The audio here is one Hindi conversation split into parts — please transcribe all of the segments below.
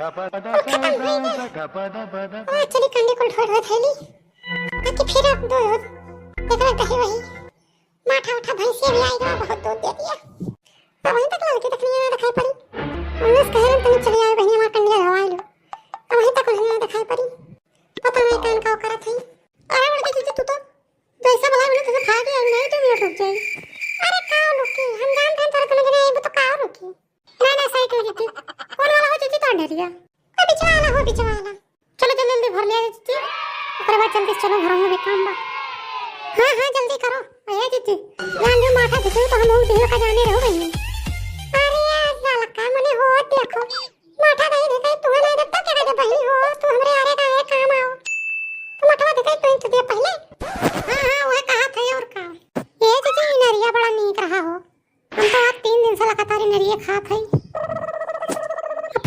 चली कंडी को ढोड़ थैली ताकि फिर अब दूध देखा कहीं वही माठा उठा भैंसिया भी आएगा बहुत दूध दे दिया अब वहीं तक लगती तकनी ना दिखाई पड़ी उन्हें कह रहे तुम चली आए बहनी मां कंडिया धवाई लो अब वहीं तक उन्हें दिखाई पड़ी पता नहीं कान का करा थी अरे उड़ के तू तो जैसा भला मैंने तुझे खा दिया नहीं तो मिनट रुक जाएगी अरे काओ रुकी हम जानते हैं तेरे को नहीं वो तो काओ रुकी ना साइकिल की कौन वाला हो चीची तो डरिया कोई पीछे वाला हो पीछे वाला चलो जल्दी जल्दी भर लिया चीची ओकरे बाद जल्दी चलो घर में भी काम बा हां जल्दी करो ए चीची जान जो माथा दिखे तो हम लोग देह का जाने रहो बहनी अरे यार साला का मने हो देखो माथा नहीं दिखे तू नहीं देखता क्या जब बहनी हो तू हमरे आरे का है काम आओ तू माथा दिखे तो इंच दे पहले हां वो कहा था और का ये चीची नरिया बड़ा नीक रहा हो हम तो आज 3 दिन से लगातार नरिया खात है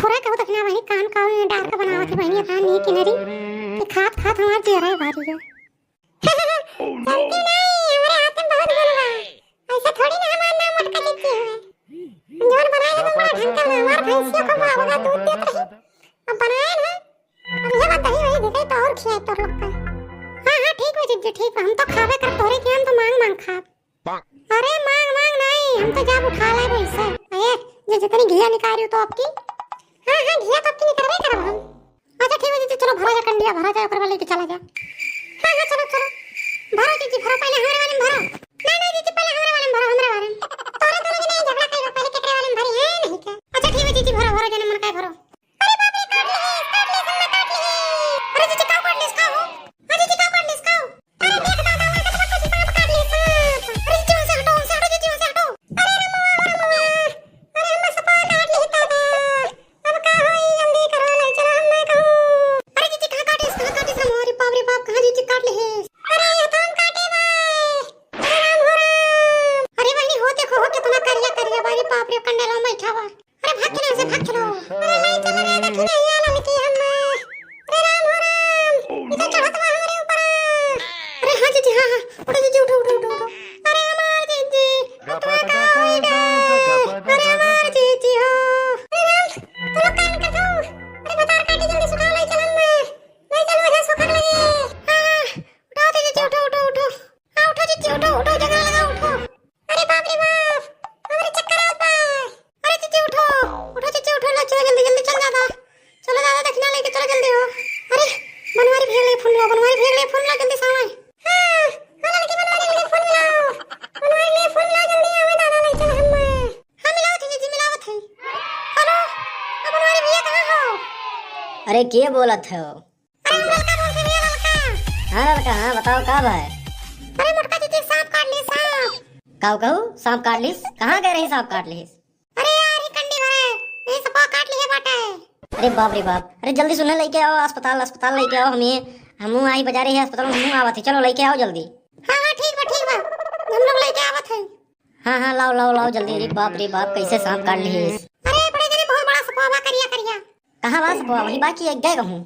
थोड़ा कहो तकना वही कान का डार्क बनावत है बहनी कान नहीं किनरी खात खात हमार चेहरा भारी है जानती नहीं हमारे हाथ में बहुत गुण है ऐसा थोड़ी ना हमारा नाम मटका देती है जोर बनाए तो मार ढंग का हमार भैंसियों को होगा दूध देते हैं अब बनाए ना अब ये बात ही वही देखे तो और खिया तो लोग का हां ठीक है जी ठीक है हम तो खावे कर तोरे के हम तो मांग मांग खा अरे मांग मांग नहीं हम तो जब उठा लाए वैसे ए ये जितनी घिया निकाल रही हो तो आपकी हां घिया तो आपकी निकलवे करब हम अच्छा ठीक है जी चलो भरा जा कंडिया भरा जा ऊपर वाले के चला जा हां चलो चलो भरो जी भरो पहले हमारे वाले में भरो नहीं जी पहले हमारे वाले में भरो हमारे वाले में तोरे दोनों के नहीं झगड़ा कइबा पहले केकरे वाले में भरी है नहीं क्या अच्छा ठीक है जी भरो भरो जने मन काय भरो अरे बाप रे काट ले सुनना काट ले अरे जी का काट ले इसका हो अरे जी का काट ले इसका हो अरे देख दादा वहां का कुछ सांप काट ले सांप अरे जी से हटो जी से हटो अरे अरे हम सपा काट ले दादा अब का होई जल्दी करो नहीं चलो हम मैं कहूं अरे जी कहां काटे हमारी बाप रे बाप कहां जी काट ले अरे ये तो हम काटे भाई अरे राम हो राम अरे बहनी हो देखो कितना करिया बारी बाप रे कंडेलो बैठा हुआ अरे भाग चलो से भाग चलो अरे नहीं चलो रे देखी नहीं आला लेके हम अरे राम हो राम इधर चढ़त हुआ हमारे ऊपर अरे हां जी हां उठो जी उठो अरे हमार जी तुम्हारा का होएगा अरे हमार जी हो अरे राम तुम कान कर दो अरे बता काटी जल्दी सुखा ले चलन में नहीं चलो वहां सुखा ले उठो जी हां उठो जी उठो जगह लगा उठो अरे बाप रे बाप हमारे चक्कर आवत बा अरे जी उठो लो चलो जल्दी चल दादा देखना लेके चलो जल्दी हो अरे बनवारी भेड़ ले फोन लो जल्दी सामने हां वाला लड़की बनवारी ले फोन लो जल्दी आवे दादा ले चल हम हां मिलाओ जी मिलावत है हेलो बनवारी भैया कहां हो अरे के बोलत हो अरे लड़का बोल के भैया लड़का हाँ बताओ का है अरे मोटका जी सांप काट ले सांप कहू सांप काट लिस कहाँ गए रही सांप काट लिस अरे यार ये कंडी भरे ये सपा काट लिए बाटे अरे बाप रे बाप अरे जल्दी सुनने लेके आओ अस्पताल लेके आओ हम आई बाजारे है अस्पताल में आवत है चलो लेके आओ जल्दी हां ठीक बा हम लोग लेके आवत है हाँ लाओ जल्दी अरे बाप रे बाप कैसे सांप काट लिस अरे बड़े जने बहुत बड़ा सपा बा करिया कहाँ बा सपा वही बाकी एक गए कहूँ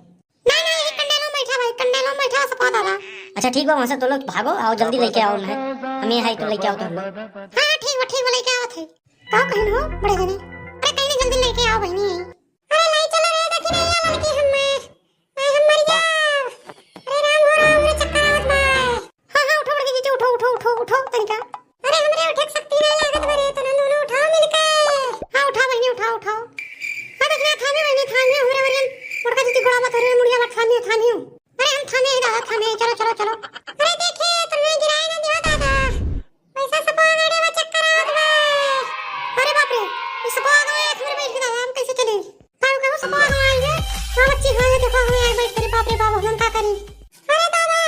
नहीं ये कंडेलो बैठा सपा दादा अच्छा ठीक बा वहाँ से तो लोग भागो आओ जल्दी लेके आओ ना हमें हाई तो लेके आओ तुम लोग हां ठीक बा लेके आवत है का कहन हो बड़े जने अरे कहीं जल्दी लेके आओ बहनी अरे नहीं चलो रे देखी नहीं आ लड़की हम मर जा अरे राम हो राम रे चक्कर आवत बा हां उठो जी उठो तनिका अरे हमरे उठे सकती नहीं लागत बरे तो नन्नू उठाओ मिलके हां उठा बहनी उठाओ हां देखना थामे बहनी थामे हमरे बरे मोटका जी गोड़ा मत रे मुड़िया मत थामे अरे हम थामे दादा थामे चलो अरे देखिए तुमने गिराए ना दिया दादा पैसा सपा गड़े में चक्कर आवत बा अरे बाप रे इस सपा गए हमरे बैठ के दादा हम कैसे चले कहू सपा गए ये हां बच्ची हां देखो हम यहाँ बैठ कर बाप रे बाप हम का करी अरे दादा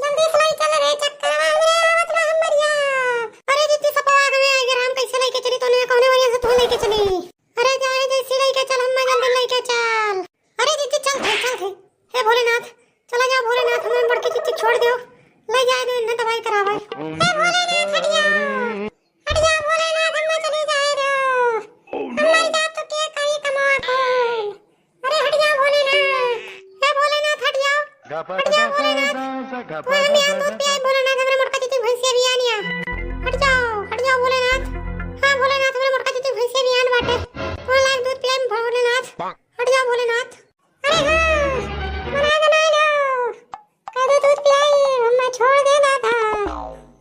जल्दी फ्लाई चल रे चक्कर आवत बा हम मरिया अरे दीदी सपा गए अगर हम कैसे लेके चली तूने कोने वजह से तू लेके चली अरे जाए जैसे लेके चल हम जल्दी लेके चल अरे दीदी चल हे भोलेनाथ चला जाओ भोलेनाथ हमें बड़की चिट्ठी छोड़ दो ले जाए दो इन्हें दवाई करावे हे भोलेनाथ हट जा भोलेनाथ हम चली जाए दो हमारी जात तो के कहीं कमा को अरे हट जा भोलेनाथ हे भोलेनाथ हट जाओ भोलेनाथ हमें दूध पिया भोलेनाथ हमारे मोटका चिट्ठी भैंसिया भी आनिया हट जाओ भोलेनाथ हां भोलेनाथ हमारे मोटका चिट्ठी भैंसिया भी आन बाटे 2 लाख दूध पिया भोलेनाथ हट जाओ भोलेनाथ। अरे हाँ, बना दो। कह दो दूध पिलाई, हमें छोड़ दे दादा।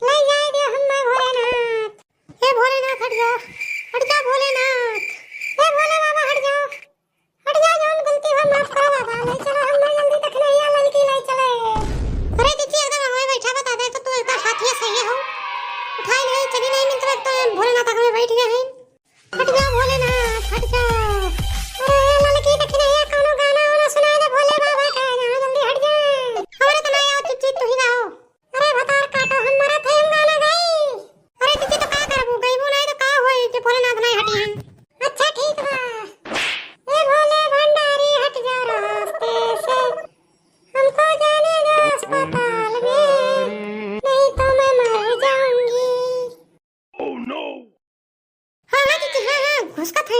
ले जाए दे हमें भोलेनाथ। हे भोलेनाथ हट जा भोलेनाथ। हे भोले बाबा हट जाओ जौन गलती हो माफ करो बाबा। ले चलो हमें जल्दी तक नहीं आ लड़की ले चले। अरे दीदी एकदम हमें बैठा बता दे तो तू एकदम साथी सही हो। उठाई नहीं चली नहीं मिल तो भोलेनाथ हमें बैठ गए हैं। हट जा भोलेनाथ हट जा। अरे लड़की तक नहीं कोनो गाना वाला सुना दे भोले बाबा का, जहां जल्दी हट जा। हमारे तो नहीं आओ चिच्ची तू ही गाओ। अरे भतार काटो हमारा थे हम गाना गाई। अरे चिच्ची तो का करबू गईबू नहीं तो का होई जे भोलेनाथ नहीं हटी हैं। अच्छा ठीक बा। ए भोले भंडारी हट जा रास्ते से, हमको जाने दो अस्पताल में, नहीं तो मैं मर जाऊंगी। Oh no! हाँ हाँ चिच्ची हाँ घुसका थे